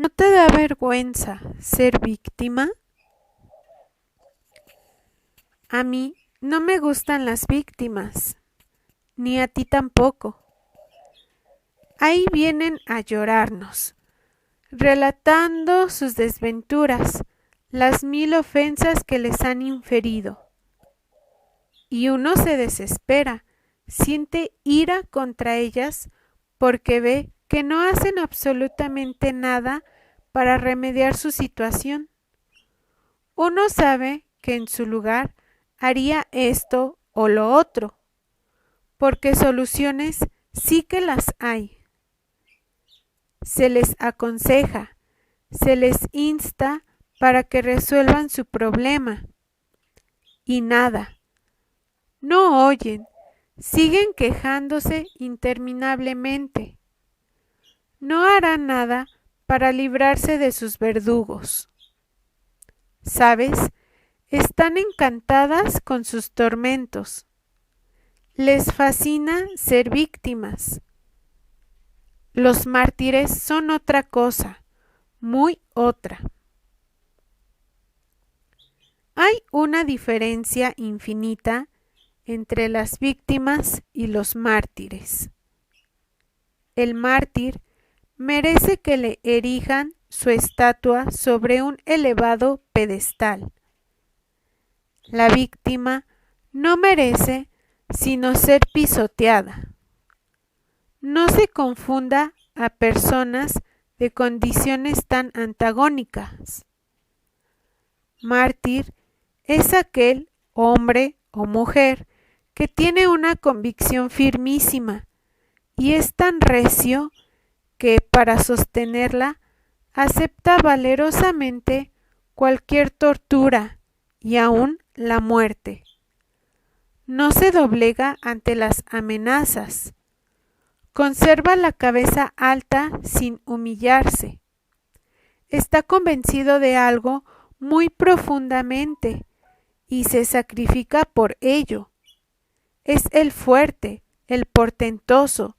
¿No te da vergüenza ser víctima? A mí no me gustan las víctimas, ni a ti tampoco. Ahí vienen a llorarnos, relatando sus desventuras, las 1000 ofensas que les han inferido. Y uno se desespera, siente ira contra ellas porque ve que no hacen absolutamente nada para remediar su situación. Uno sabe que en su lugar haría esto o lo otro, porque soluciones sí que las hay. Se les aconseja, se les insta para que resuelvan su problema. Y nada. No oyen, siguen quejándose interminablemente. No harán nada para librarse de sus verdugos. ¿Sabes? Están encantadas con sus tormentos. Les fascina ser víctimas. Los mártires son otra cosa, muy otra. Hay una diferencia infinita entre las víctimas y los mártires. El mártir merece que le erijan su estatua sobre un elevado pedestal. La víctima no merece sino ser pisoteada. No se confunda a personas de condiciones tan antagónicas. Mártir es aquel hombre o mujer que tiene una convicción firmísima y es tan recio que para sostenerla acepta valerosamente cualquier tortura y aun la muerte. No se doblega ante las amenazas. Conserva la cabeza alta sin humillarse. Está convencido de algo muy profundamente y se sacrifica por ello. Es el fuerte, el portentoso.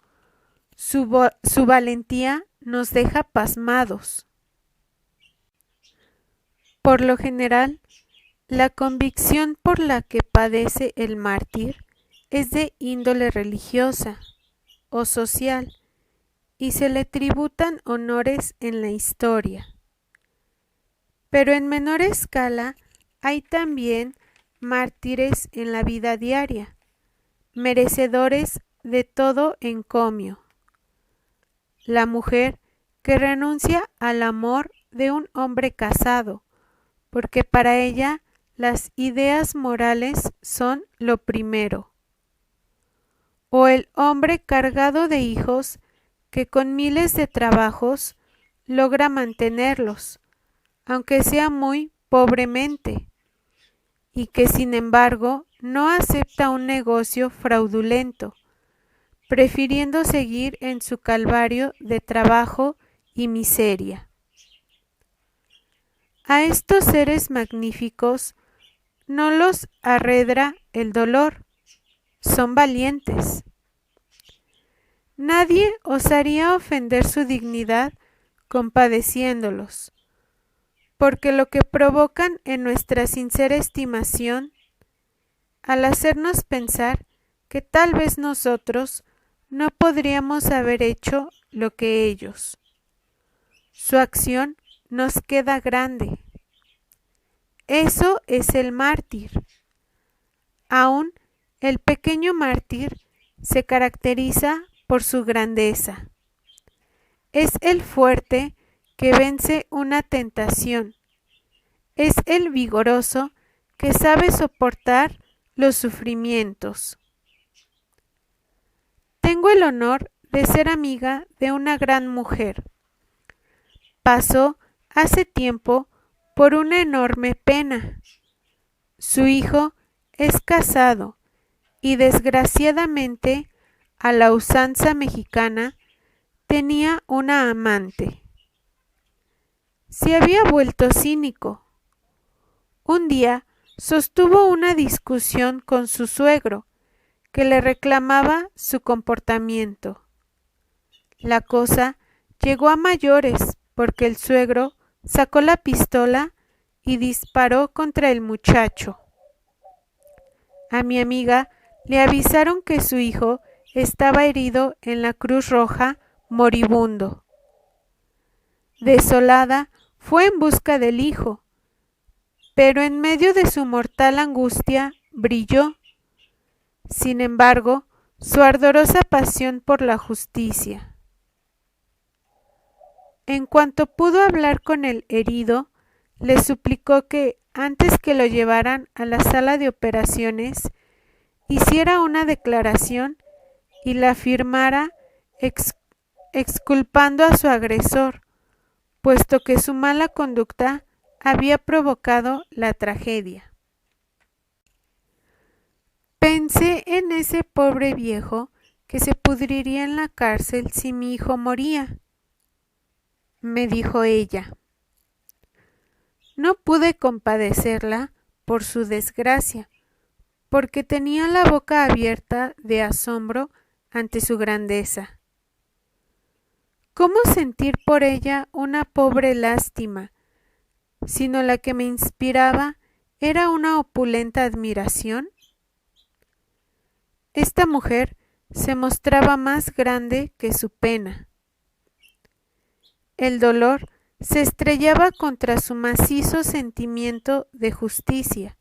Su valentía nos deja pasmados. Por lo general, la convicción por la que padece el mártir es de índole religiosa o social y se le tributan honores en la historia. Pero en menor escala hay también mártires en la vida diaria, merecedores de todo encomio. La mujer que renuncia al amor de un hombre casado, porque para ella las ideas morales son lo primero. O el hombre cargado de hijos que con miles de trabajos logra mantenerlos, aunque sea muy pobremente, y que sin embargo no acepta un negocio fraudulento, prefiriendo seguir en su calvario de trabajo y miseria. A estos seres magníficos no los arredra el dolor, son valientes. Nadie osaría ofender su dignidad compadeciéndolos, porque lo que provocan en nuestra sincera estimación, al hacernos pensar que tal vez nosotros no podríamos haber hecho lo que ellos. Su acción nos queda grande. Eso es el mártir. Aún el pequeño mártir se caracteriza por su grandeza. Es el fuerte que vence una tentación. Es el vigoroso que sabe soportar los sufrimientos. Tengo el honor de ser amiga de una gran mujer. Pasó hace tiempo por una enorme pena. Su hijo es casado y desgraciadamente, a la usanza mexicana, tenía una amante. Se había vuelto cínico. Un día sostuvo una discusión con su suegro, que le reclamaba su comportamiento. La cosa llegó a mayores porque el suegro sacó la pistola y disparó contra el muchacho. A mi amiga le avisaron que su hijo estaba herido en la Cruz Roja, moribundo. Desolada, fue en busca del hijo, pero en medio de su mortal angustia brilló, sin embargo, su ardorosa pasión por la justicia. En cuanto pudo hablar con el herido, le suplicó que, antes que lo llevaran a la sala de operaciones, hiciera una declaración y la firmara exculpando a su agresor, puesto que su mala conducta había provocado la tragedia. Pensé en ese pobre viejo que se pudriría en la cárcel si mi hijo moría, me dijo ella. No pude compadecerla por su desgracia, porque tenía la boca abierta de asombro ante su grandeza. ¿Cómo sentir por ella una pobre lástima, sino la que me inspiraba era una opulenta admiración? Esta mujer se mostraba más grande que su pena. El dolor se estrellaba contra su macizo sentimiento de justicia.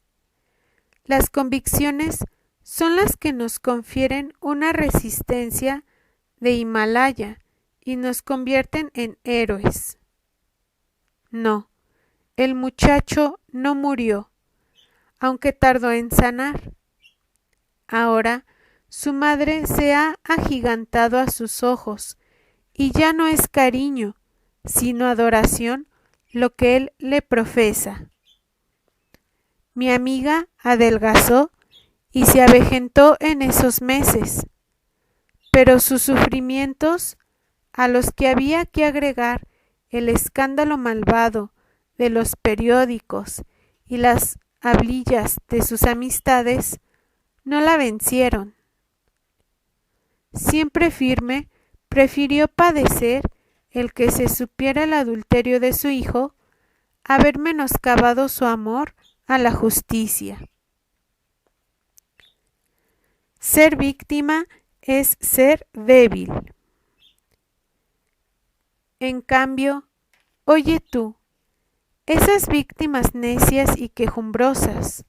Las convicciones son las que nos confieren una resistencia de Himalaya y nos convierten en héroes. No, el muchacho no murió, aunque tardó en sanar. Ahora su madre se ha agigantado a sus ojos y ya no es cariño, sino adoración lo que él le profesa. Mi amiga adelgazó y se avejentó en esos meses, pero sus sufrimientos, a los que había que agregar el escándalo malvado de los periódicos y las hablillas de sus amistades, no la vencieron. Siempre firme, prefirió padecer el que se supiera el adulterio de su hijo, haber menoscabado su amor a la justicia. Ser víctima es ser débil. En cambio, oye tú, esas víctimas necias y quejumbrosas,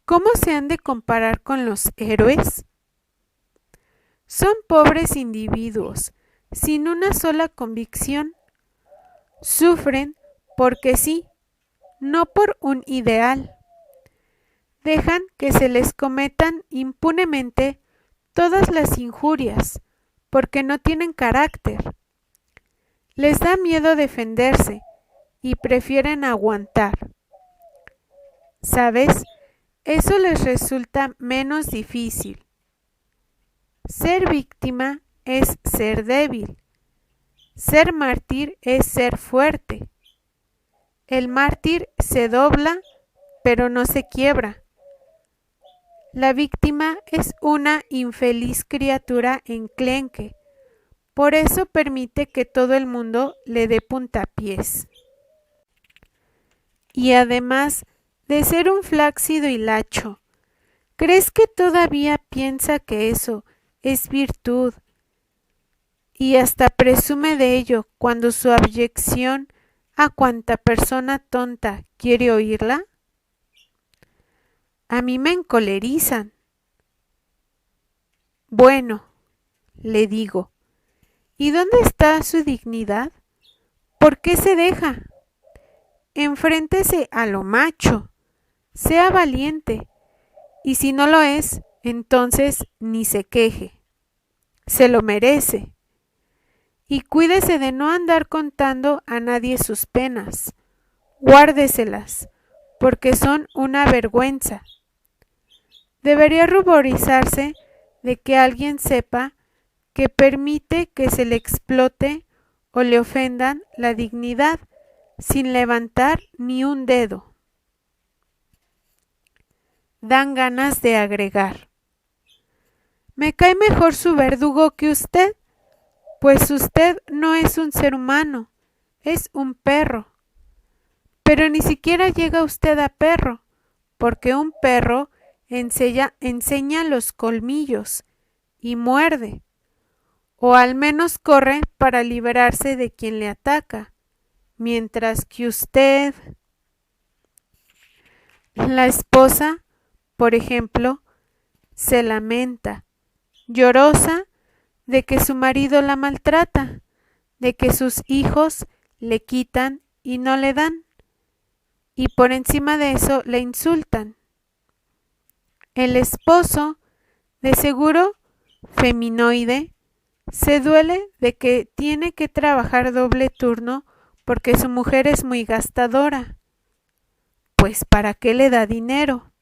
¿cómo se han de comparar con los héroes? Son pobres individuos, sin una sola convicción. Sufren porque sí, no por un ideal. Dejan que se les cometan impunemente todas las injurias, porque no tienen carácter. Les da miedo defenderse y prefieren aguantar. ¿Sabes? Eso les resulta menos difícil. Ser víctima es ser débil. Ser mártir es ser fuerte. El mártir se dobla, pero no se quiebra. La víctima es una infeliz criatura enclenque. Por eso permite que todo el mundo le dé puntapiés. Y además de ser un flácido hilacho, ¿crees que todavía piensa que eso es virtud y hasta presume de ello cuando su abyección a cuanta persona tonta quiere oírla? A mí me encolerizan. Bueno, le digo, ¿y dónde está su dignidad? ¿Por qué se deja? Enfréntese a lo macho, sea valiente, y si no lo es, entonces ni se queje. Se lo merece. Y cuídese de no andar contando a nadie sus penas. Guárdeselas, porque son una vergüenza. Debería ruborizarse de que alguien sepa que permite que se le explote o le ofendan la dignidad sin levantar ni un dedo. Dan ganas de agregar: me cae mejor su verdugo que usted, Pues usted no es un ser humano, es un perro. Pero ni siquiera llega usted a perro, porque un perro enseña los colmillos y muerde, o al menos corre para liberarse de quien le ataca, mientras que usted... La esposa, por ejemplo, se lamenta, llorosa, de que su marido la maltrata, de que sus hijos le quitan y no le dan, y por encima de eso le insultan. El esposo, de seguro feminoide, se duele de que tiene que trabajar doble turno porque su mujer es muy gastadora. Pues ¿para qué le da dinero?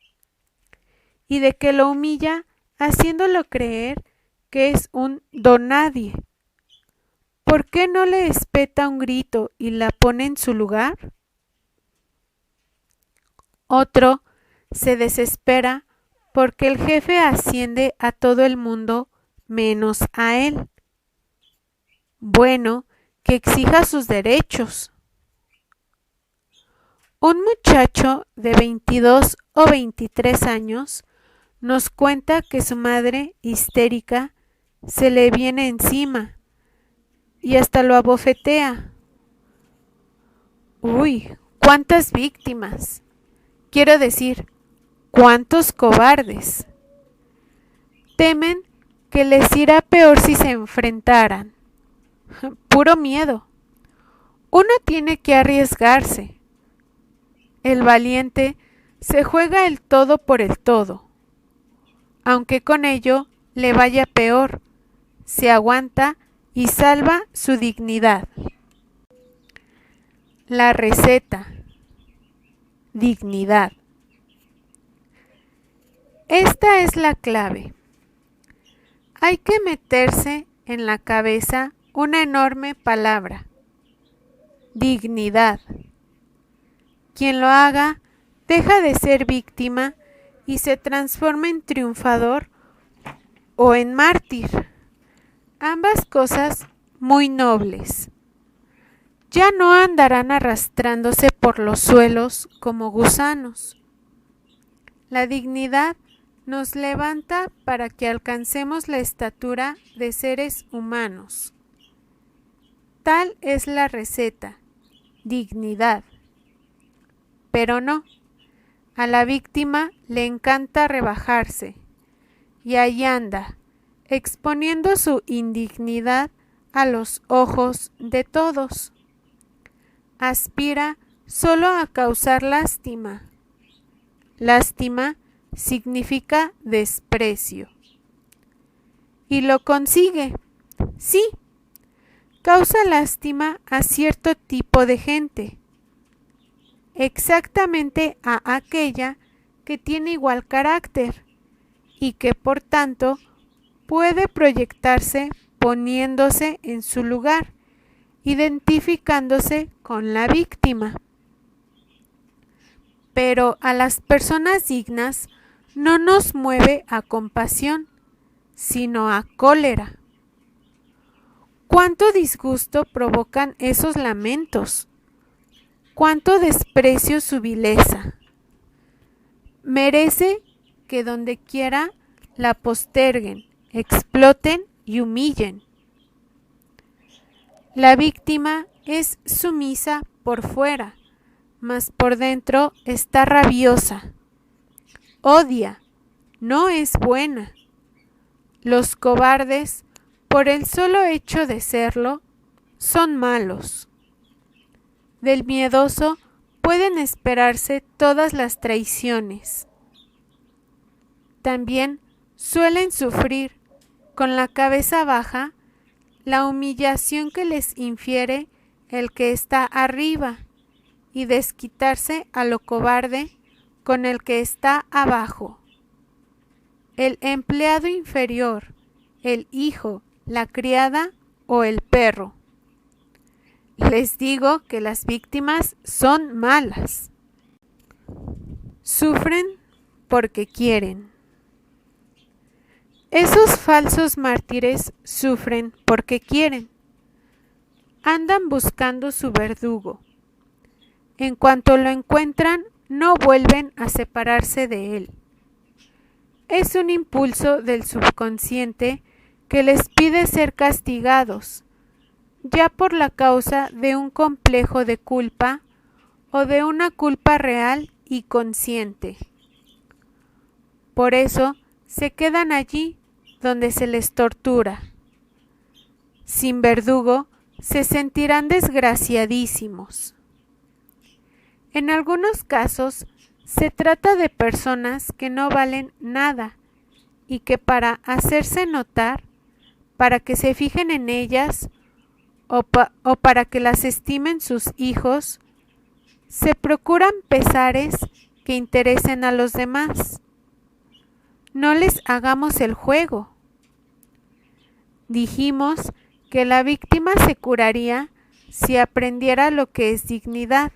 Y de que lo humilla haciéndolo creer que es un donadie. ¿Por qué no le espeta un grito y la pone en su lugar? Otro se desespera porque el jefe asciende a todo el mundo menos a él. Bueno, que exija sus derechos. Un muchacho de 22 o 23 años nos cuenta que su madre, histérica, se le viene encima y hasta lo abofetea. Uy, ¿cuántas víctimas? Quiero decir, ¿cuántos cobardes? Temen que les irá peor si se enfrentaran. Puro miedo. Uno tiene que arriesgarse. El valiente se juega el todo por el todo. Aunque con ello le vaya peor, se aguanta y salva su dignidad. La receta. Dignidad. Esta es la clave. Hay que meterse en la cabeza una enorme palabra. Dignidad. Quien lo haga deja de ser víctima y se transforma en triunfador o en mártir. Ambas cosas muy nobles. Ya no andarán arrastrándose por los suelos como gusanos. La dignidad nos levanta para que alcancemos la estatura de seres humanos. Tal es la receta, dignidad. Pero no, a la víctima le encanta rebajarse, y ahí anda, exponiendo su indignidad a los ojos de todos. Aspira solo a causar lástima. Lástima significa desprecio. Y lo consigue, sí, causa lástima a cierto tipo de gente. Exactamente a aquella que tiene igual carácter y que por tanto puede proyectarse poniéndose en su lugar, identificándose con la víctima. Pero a las personas dignas no nos mueve a compasión, sino a cólera. ¿Cuánto disgusto provocan esos lamentos? Cuánto desprecio su vileza. Merece que donde quiera la posterguen, exploten y humillen. La víctima es sumisa por fuera, mas por dentro está rabiosa. Odia, no es buena. Los cobardes, por el solo hecho de serlo, son malos. Del miedoso pueden esperarse todas las traiciones. También suelen sufrir, con la cabeza baja, la humillación que les infiere el que está arriba y desquitarse a lo cobarde con el que está abajo. El empleado inferior, el hijo, la criada o el perro. Les digo que las víctimas son malas. Sufren porque quieren. Esos falsos mártires sufren porque quieren. Andan buscando su verdugo. En cuanto lo encuentran, no vuelven a separarse de él. Es un impulso del subconsciente que les pide ser castigados, ya por la causa de un complejo de culpa o de una culpa real y consciente. Por eso se quedan allí donde se les tortura. Sin verdugo se sentirán desgraciadísimos. En algunos casos se trata de personas que no valen nada y que para hacerse notar, para que se fijen en ellas o para que las estimen sus hijos, se procuran pesares que interesen a los demás. No les hagamos el juego. Dijimos que la víctima se curaría si aprendiera lo que es dignidad.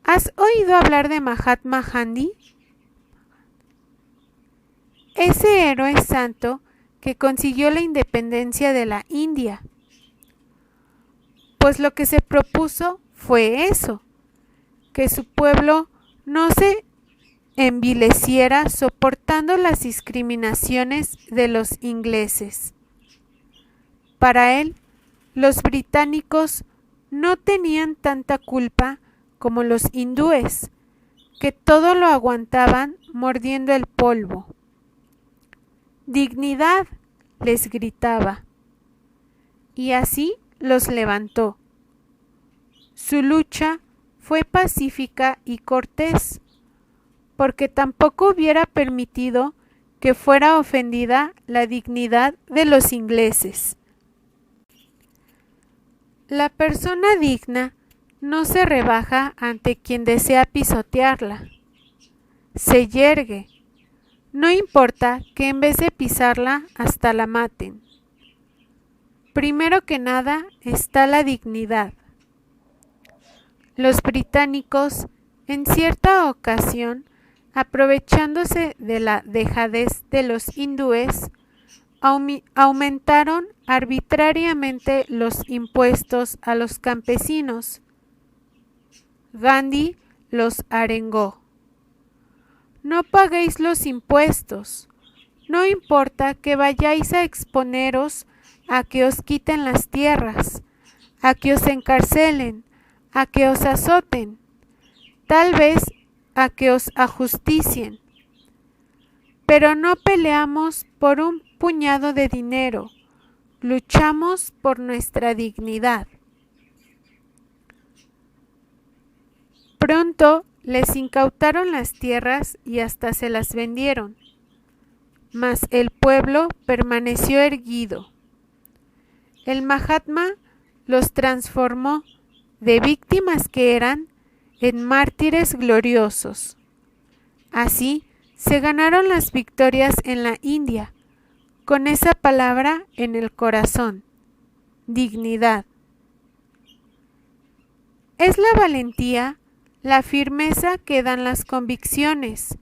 ¿Has oído hablar de Mahatma Gandhi? Ese héroe santo que consiguió la independencia de la India. Pues lo que se propuso fue eso, que su pueblo no se envileciera soportando las discriminaciones de los ingleses. Para él, los británicos no tenían tanta culpa como los hindúes, que todo lo aguantaban mordiendo el polvo. ¡Dignidad!, les gritaba. Y así los levantó. Su lucha fue pacífica y cortés, porque tampoco hubiera permitido que fuera ofendida la dignidad de los ingleses. La persona digna no se rebaja ante quien desea pisotearla. Se yergue. No importa que en vez de pisarla hasta la maten. Primero que nada está la dignidad. Los británicos, en cierta ocasión, aprovechándose de la dejadez de los hindúes, aumentaron arbitrariamente los impuestos a los campesinos. Gandhi los arengó. No paguéis los impuestos, no importa que vayáis a exponeros a que os quiten las tierras, a que os encarcelen, a que os azoten, tal vez a que os ajusticien. Pero no peleamos por un puñado de dinero, luchamos por nuestra dignidad. Pronto les incautaron las tierras y hasta se las vendieron, mas el pueblo permaneció erguido. El Mahatma los transformó de víctimas que eran en mártires gloriosos. Así se ganaron las victorias en la India, con esa palabra en el corazón: dignidad. Es la valentía, la firmeza que dan las convicciones,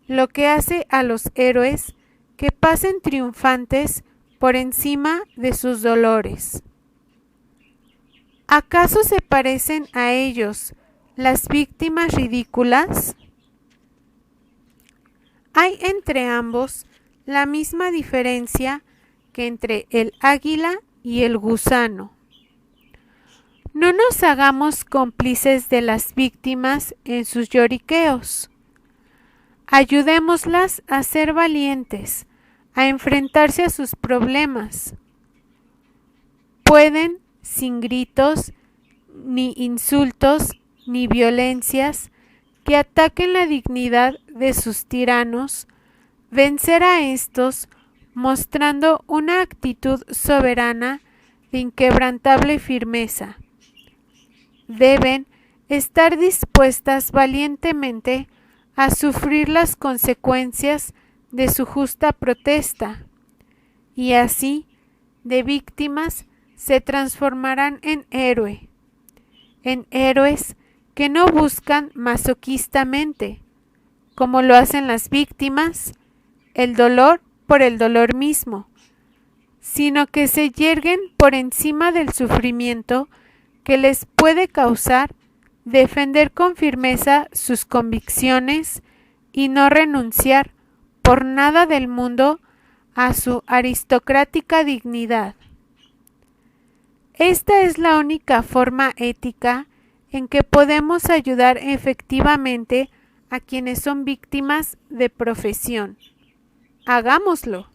lo que hace a los héroes que pasen triunfantes por encima de sus dolores. ¿Acaso se parecen a ellos las víctimas ridículas? Hay entre ambos la misma diferencia que entre el águila y el gusano. No nos hagamos cómplices de las víctimas en sus lloriqueos. Ayudémoslas a ser valientes, a enfrentarse a sus problemas. Pueden, sin gritos, ni insultos, ni violencias que ataquen la dignidad de sus tiranos, vencer a estos mostrando una actitud soberana de inquebrantable firmeza. Deben estar dispuestas valientemente a sufrir las consecuencias de su justa protesta, y así, de víctimas, se transformarán en héroes que no buscan masoquistamente, como lo hacen las víctimas, el dolor por el dolor mismo, sino que se yerguen por encima del sufrimiento que les puede causar defender con firmeza sus convicciones y no renunciar por nada del mundo a su aristocrática dignidad. Esta es la única forma ética en que podemos ayudar efectivamente a quienes son víctimas de profesión. Hagámoslo.